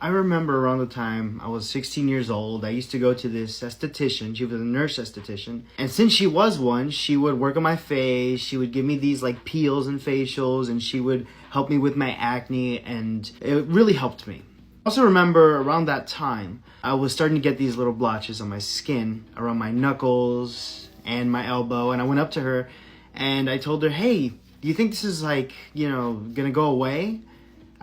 I remember around the time I was 16 years old, I used to go to this esthetician. She was a nurse esthetician. And since she was one, she would work on my face. She would give me these like peels and facials, and she would help me with my acne, and it really helped me. I also remember around that time, I was starting to get these little blotches on my skin around my knuckles and my elbow. And I went up to her and I told her, hey, do you think this is like, gonna go away?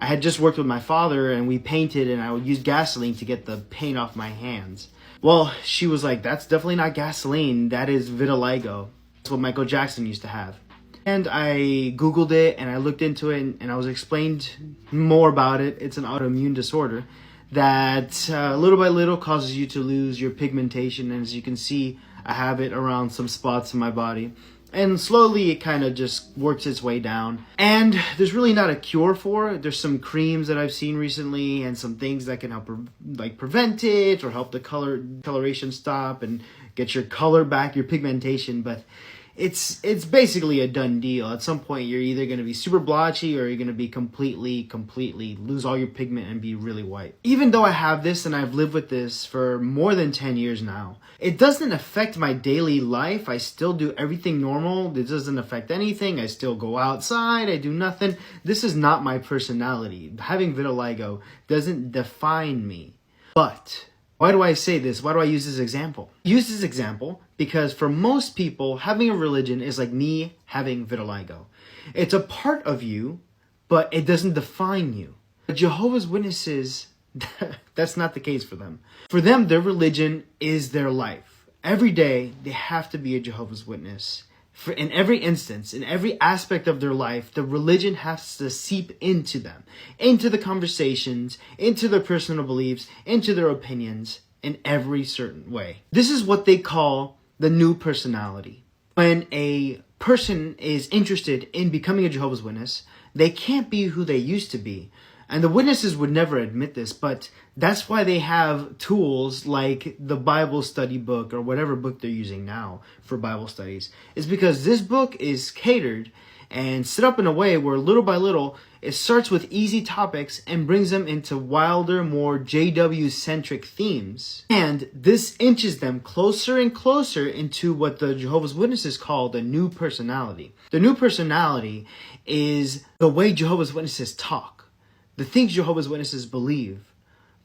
I had just worked with my father and we painted, and I would use gasoline to get the paint off my hands. Well, she was like, that's definitely not gasoline. That is vitiligo. That's what Michael Jackson used to have. And I Googled it and I looked into it, and I was explained more about it. It's an autoimmune disorder that little by little causes you to lose your pigmentation. And as you can see, I have it around some spots in my body. And slowly it kind of just works its way down. And there's really not a cure for it. There's some creams that I've seen recently and some things that can help prevent it or help the coloration stop and get your color back, your pigmentation. But it's basically a done deal. At some point you're either going to be super blotchy or you're going to be completely lose all your pigment and be really white. Even though I have this and I've lived with this for more than 10 years now, it doesn't affect my daily life. I still do everything normal. It doesn't affect anything. I still go outside. I do nothing. This is not my personality. Having vitiligo doesn't define me. But why do I say this? Why do I use this example? I use this example because for most people, having a religion is like me having vitiligo. It's a part of you, but it doesn't define you. The Jehovah's Witnesses, that's not the case for them. For them, their religion is their life. Every day, they have to be a Jehovah's Witness. In every instance, in every aspect of their life, the religion has to seep into them, into the conversations, into their personal beliefs, into their opinions, in every certain way. This is what they call the new personality. When a person is interested in becoming a Jehovah's Witness, they can't be who they used to be. And the witnesses would never admit this, but that's why they have tools like the Bible study book or whatever book they're using now for Bible studies. It's because this book is catered and set up in a way where little by little, it starts with easy topics and brings them into wilder, more JW-centric themes. And this inches them closer and closer into what the Jehovah's Witnesses call the new personality. The new personality is the way Jehovah's Witnesses talk. The things Jehovah's Witnesses believe,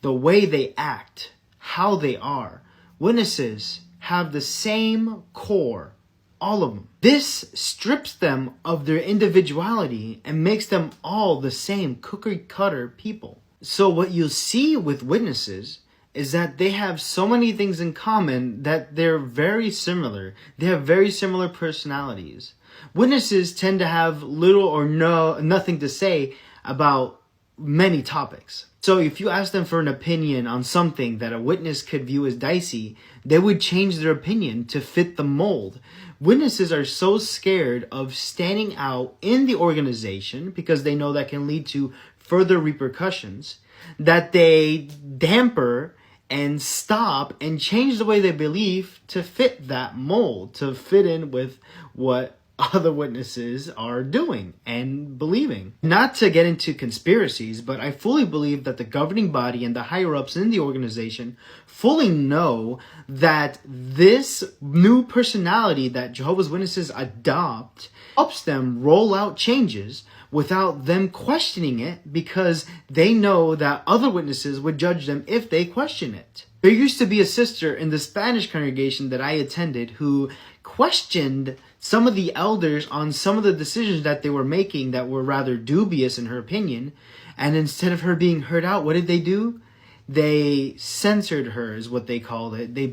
the way they act, how they are. Witnesses have the same core, all of them. This strips them of their individuality and makes them all the same cookie-cutter people. So what you'll see with witnesses is that they have so many things in common that they're very similar. They have very similar personalities. Witnesses tend to have little or nothing to say about many topics. So if you ask them for an opinion on something that a witness could view as dicey, they would change their opinion to fit the mold. Witnesses are so scared of standing out in the organization because they know that can lead to further repercussions that they damper and stop and change the way they believe to fit that mold, to fit in with what other witnesses are doing and believing. Not to get into conspiracies, but I fully believe that the governing body and the higher-ups in the organization fully know that this new personality that Jehovah's Witnesses adopt helps them roll out changes without them questioning it, because they know that other witnesses would judge them if they question it. There used to be a sister in the Spanish congregation that I attended who questioned some of the elders on some of the decisions that they were making that were rather dubious in her opinion. And instead of her being heard out, what did they do? They censored her, is what they called it. They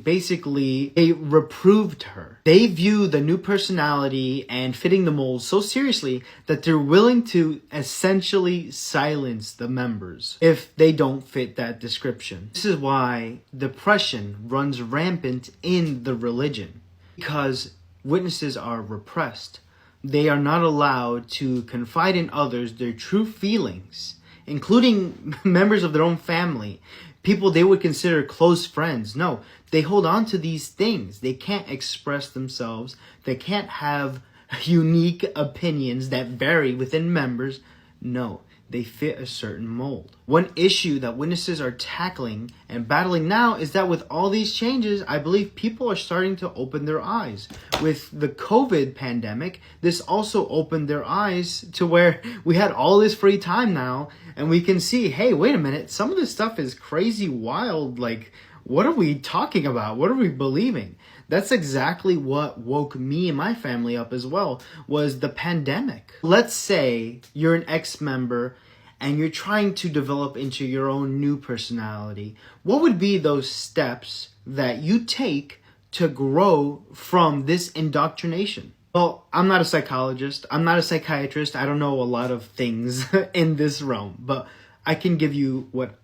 reproved her. They view the new personality and fitting the mold so seriously that they're willing to essentially silence the members if they don't fit that description. This is why depression runs rampant in the religion, because witnesses are repressed. They are not allowed to confide in others their true feelings, including members of their own family, people they would consider close friends. No, they hold on to these things. They can't express themselves. They can't have unique opinions that vary within members. No, they fit a certain mold. One issue that witnesses are tackling and battling now is that with all these changes, I believe people are starting to open their eyes. With the COVID pandemic, this also opened their eyes to where we had all this free time now, and we can see, hey, wait a minute, some of this stuff is crazy wild. Like, what are we talking about? What are we believing? That's exactly what woke me and my family up as well, was the pandemic. Let's say you're an ex-member and you're trying to develop into your own new personality. What would be those steps that you take to grow from this indoctrination? Well, I'm not a psychologist. I'm not a psychiatrist. I don't know a lot of things in this realm, but I can give you what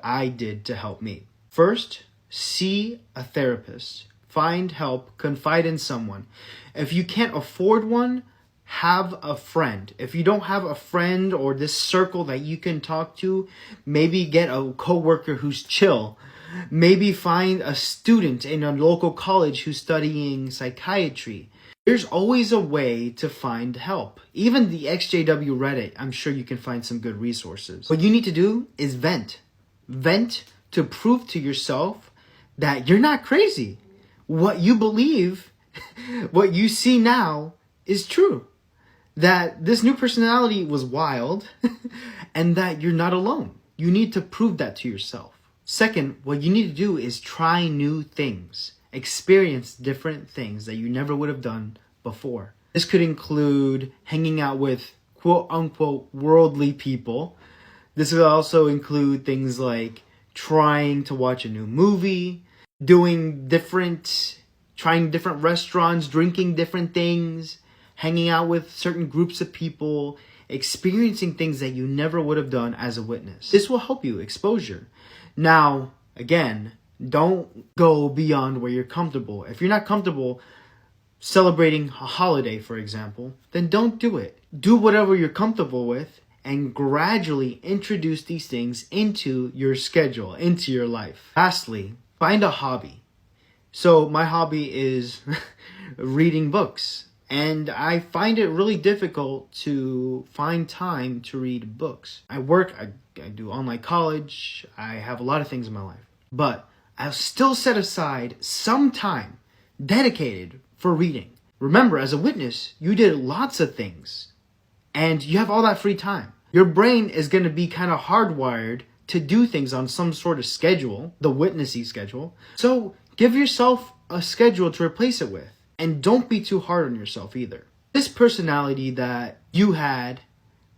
I did to help me. First, see a therapist. Find help. Confide in someone. If you can't afford one, have a friend. If you don't have a friend or this circle that you can talk to, maybe get a coworker who's chill. Maybe find a student in a local college who's studying psychiatry. There's always a way to find help. Even the XJW Reddit, I'm sure you can find some good resources. What you need to do is vent. Vent to prove to yourself that you're not crazy. What you believe, what you see now is true. That this new personality was wild and that you're not alone. You need to prove that to yourself. Second, what you need to do is try new things. Experience different things that you never would have done before. This could include hanging out with quote unquote worldly people. This would also include things like trying to watch a new movie, trying different restaurants, drinking different things, hanging out with certain groups of people, experiencing things that you never would have done as a witness. This will help you exposure. Now, again, don't go beyond where you're comfortable. If you're not comfortable celebrating a holiday, for example, then don't do it. Do whatever you're comfortable with and gradually introduce these things into your schedule, into your life. Lastly, find a hobby. So my hobby is reading books, and I find it really difficult to find time to read books. I work, I do online college, I have a lot of things in my life, but I'll still set aside some time dedicated for reading. Remember, as a witness, you did lots of things, and you have all that free time. Your brain is going to be kind of hardwired to do things on some sort of schedule, the witnessy schedule. So give yourself a schedule to replace it with. And don't be too hard on yourself either. This personality that you had,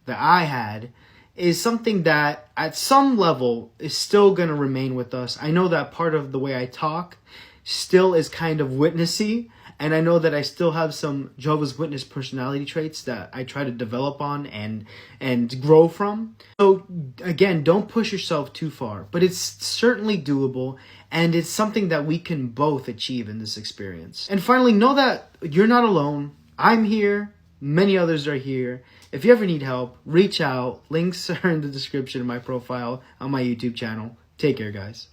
that I had, is something that at some level is still going to remain with us. I know that part of the way I talk still is kind of witnessy. And I know that I still have some Jehovah's Witness personality traits that I try to develop on and grow from. So again, don't push yourself too far, but it's certainly doable, and it's something that we can both achieve in this experience. And finally, know that you're not alone. I'm here. Many others are here. If you ever need help, reach out. Links are in the description of my profile on my YouTube channel. Take care, guys.